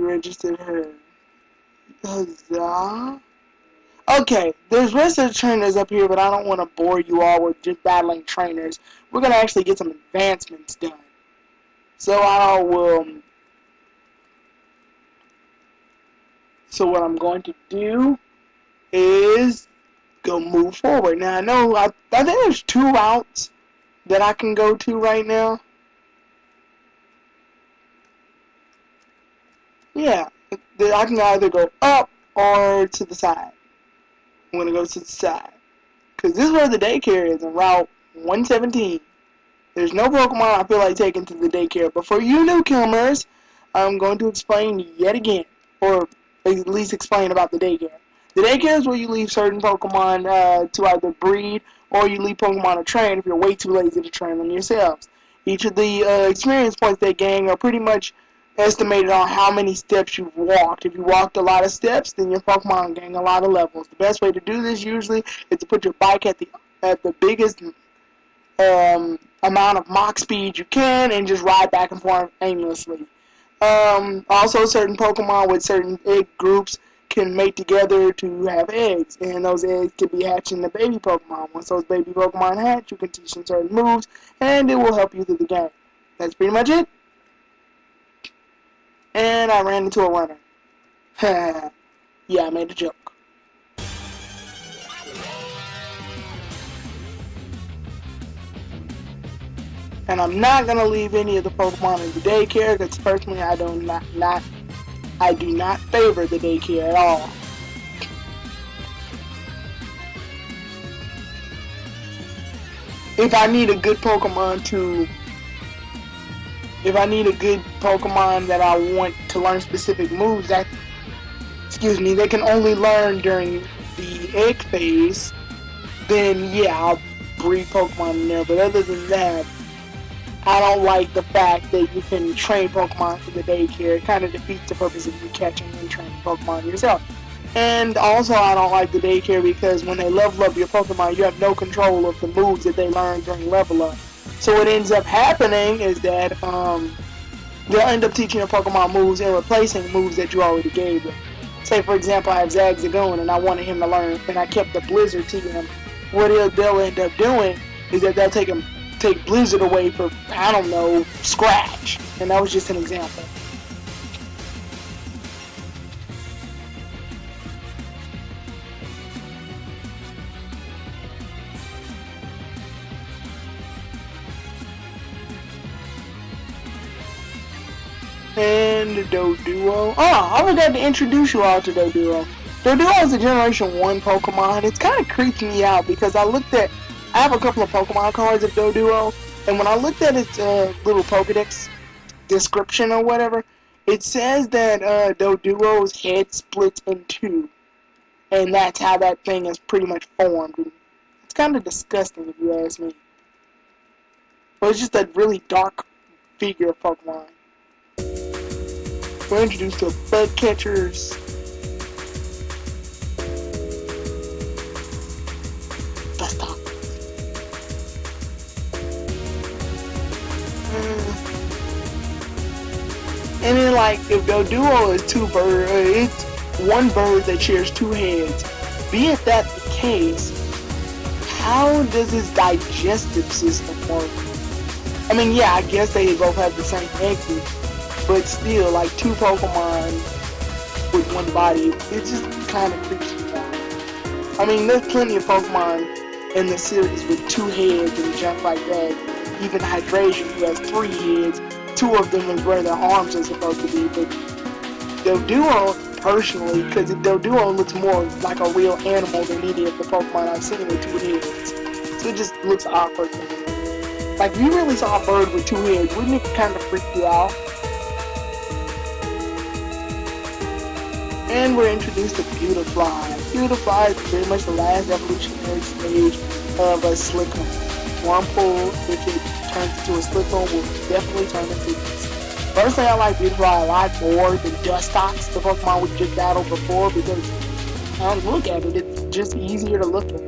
registered her. Huzzah. Okay, there's registered trainers up here, but I don't want to bore you all with just battling trainers. We're going to actually get some advancements done. So I will... So what I'm going to do is go move forward. Now I think there's 2 routes that I can go to right now. Yeah, I can either go up or to the side. I'm going to go to the side. Because this is where the daycare is, in Route 117. There's no Pokemon I feel like taking to the daycare. But for you newcomers, I'm going to explain yet again. Or at least explain about the daycare. The daycare is where you leave certain Pokemon to either breed, or you leave Pokemon to train if you're way too lazy to train them yourselves. Each of the experience points they gain are pretty much estimated on how many steps you've walked. If you walked a lot of steps, then your Pokemon gain a lot of levels. The best way to do this usually is to put your bike at the biggest amount of Mach speed you can and just ride back and forth aimlessly. Also, certain Pokemon with certain egg groups can mate together to have eggs, and those eggs can be hatching the baby Pokemon. Once those baby Pokemon hatch, you can teach them certain moves, and it will help you through the game. That's pretty much it. And I ran into a runner. Yeah, I made a joke. And I'm not going to leave any of the Pokemon in the daycare, because personally I do not favor the daycare at all. If I need a good Pokemon that I want to learn specific moves that, they can only learn during the egg phase, then yeah, I'll breed Pokemon in there. But other than that, I don't like the fact that you can train Pokemon for the daycare. It kind of defeats the purpose of you catching and training Pokemon yourself. And also, I don't like the daycare because when they level up your Pokemon, you have no control of the moves that they learn during level up. So what ends up happening is that they'll end up teaching your Pokemon moves and replacing moves that you already gave them. Say, for example, I have Zagzagoon and I wanted him to learn, and I kept the Blizzard to him. What they'll end up doing is that they'll take Blizzard away for, I don't know, Scratch. And that was just an example. And Doduo. Oh, I forgot to introduce you all to Doduo. Doduo is a Generation 1 Pokemon. It's kind of creeped me out because I have a couple of Pokemon cards of Doduo, and when I looked at its little Pokedex description or whatever, it says that Doduo's head splits in 2, and that's how that thing is pretty much formed. And it's kind of disgusting if you ask me. But it's just a really dark figure of Pokemon. We're introduced to bug catchers. Desktop. And then, like, if Doduo is it's one bird that shares 2 heads. Be it that the case, how does his digestive system work? I mean, yeah, I guess they both have the same exit. But still, like 2 Pokemon with 1 body, it just kind of creeps me out. I mean, there's plenty of Pokemon in the series with 2 heads and junk like that. Even Hydration, who has 3 heads. 2 of them is where their arms are supposed to be. But Doduo, personally, because Doduo looks more like a real animal than any of the Pokemon I've seen with 2 heads. So it just looks awkward to me. Like, if you really saw a bird with 2 heads, wouldn't it kind of freak you out? And we're introduced to Beautifly. Beautifly is pretty much the last evolutionary stage of a Slickle. Wurmple, if it turns into a Slickle, will definitely turn into this. Personally, I like Beautifly a lot more than Dustox, the Pokemon we just battled before, because I don't look at it, it's just easier to look at.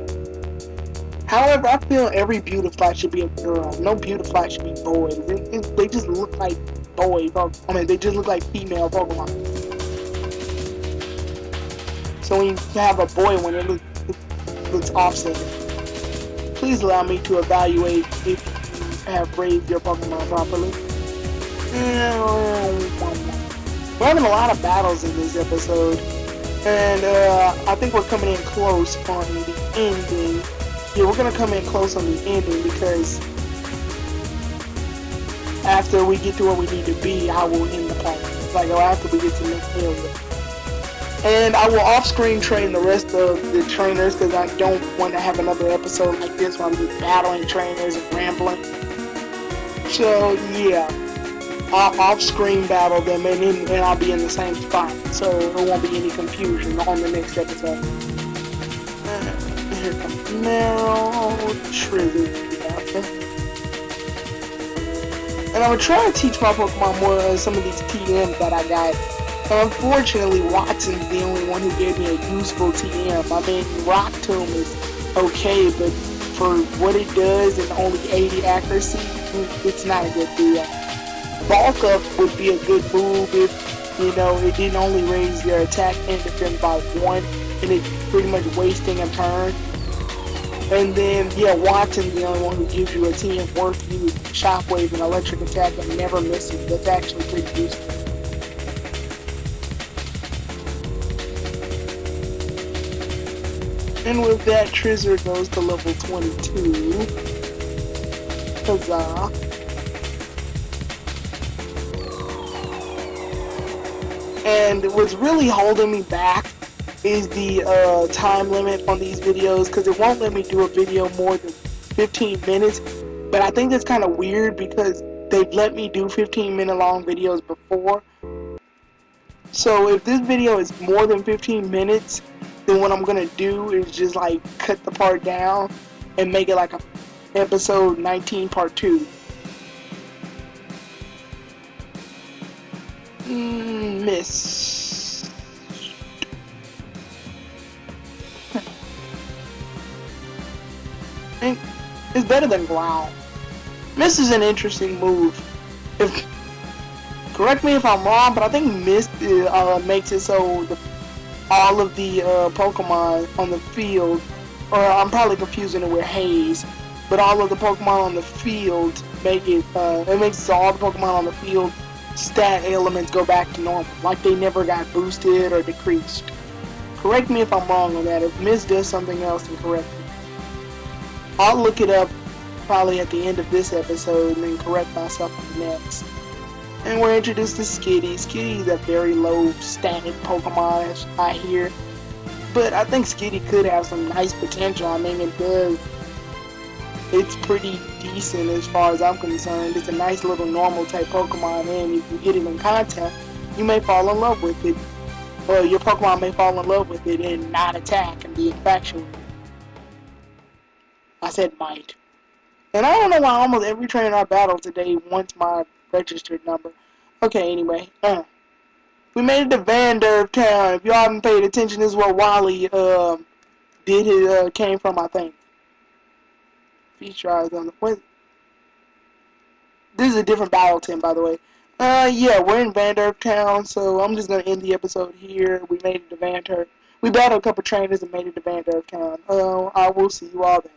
However, I feel every Beautifly should be a girl. No Beautifly should be boys. They just look like they just look like female Pokemon. So when you have a boy one, it looks offset. Please allow me to evaluate if you have raised your Pokemon properly. We're having a lot of battles in this episode, and I think we're coming in close on the ending. Yeah, we're gonna come in close on the ending because after we get to where we need to be, I will end the part. Like after we get to the next area. And I will off-screen train the rest of the trainers because I don't want to have another episode like this where I'm just battling trainers and rambling. So yeah, I'll off-screen battle them and I'll be in the same spot. So there won't be any confusion on the next episode. Here comes Meryl, Trizzle. And I'm going to try to teach my Pokemon more of some of these TMs that I got. Unfortunately, Watson's the only one who gave me a useful TM. I mean, Rock Tomb is okay, but for what it does and only 80 accuracy, it's not a good deal. Bulk Up would be a good move if, you know, it didn't only raise their attack and defense by 1, and it's pretty much wasting a turn. And then, yeah, Watson's the only one who gives you a TM worth using Shockwave and Electric Attack and never misses. That's actually pretty useful. And with that, Trizzer goes to level 22. Huzzah. And what's really holding me back is the time limit on these videos, because it won't let me do a video more than 15 minutes. But I think that's kind of weird because they've let me do 15-minute long videos before. So if this video is more than 15 minutes, then what I'm gonna do is just like cut the part down and make it like a episode 19 part 2. Miss. It's better than Growl. Miss is an interesting move. Correct me if I'm wrong, but I think Mist makes it so all of the Pokemon on the field, or I'm probably confusing it with Haze, but all of the Pokemon on the field make it, it makes all the Pokemon on the field stat elements go back to normal, like they never got boosted or decreased. Correct me if I'm wrong on that. If Mist does something else, then correct me. I'll look it up probably at the end of this episode and then correct myself on the next. And we're introduced to Skitty. Skitty is a very low static Pokemon, I hear. But I think Skitty could have some nice potential. I mean, it does. It's pretty decent as far as I'm concerned. It's a nice little normal type Pokemon, and if you get it in contact, you may fall in love with it. Or your Pokemon may fall in love with it and not attack and be infatuated. I said might. And I don't know why almost every trainer I battle today wants my registered number. Okay, anyway. We made it to Vandurf town. If y'all haven't paid attention, this is where Wally came from, I think. Feature eyes on the... What? This is a different battle team, by the way. Yeah, we're in Vandurf town, so I'm just gonna end the episode here. We made it to Vandurf. We battled a couple trainers and made it to Vandurf town. I will see you all then.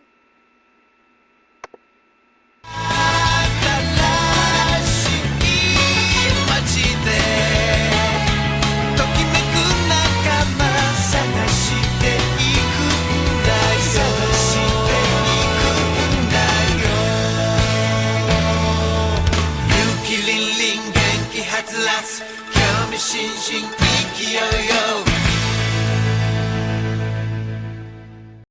興味津々生きようよ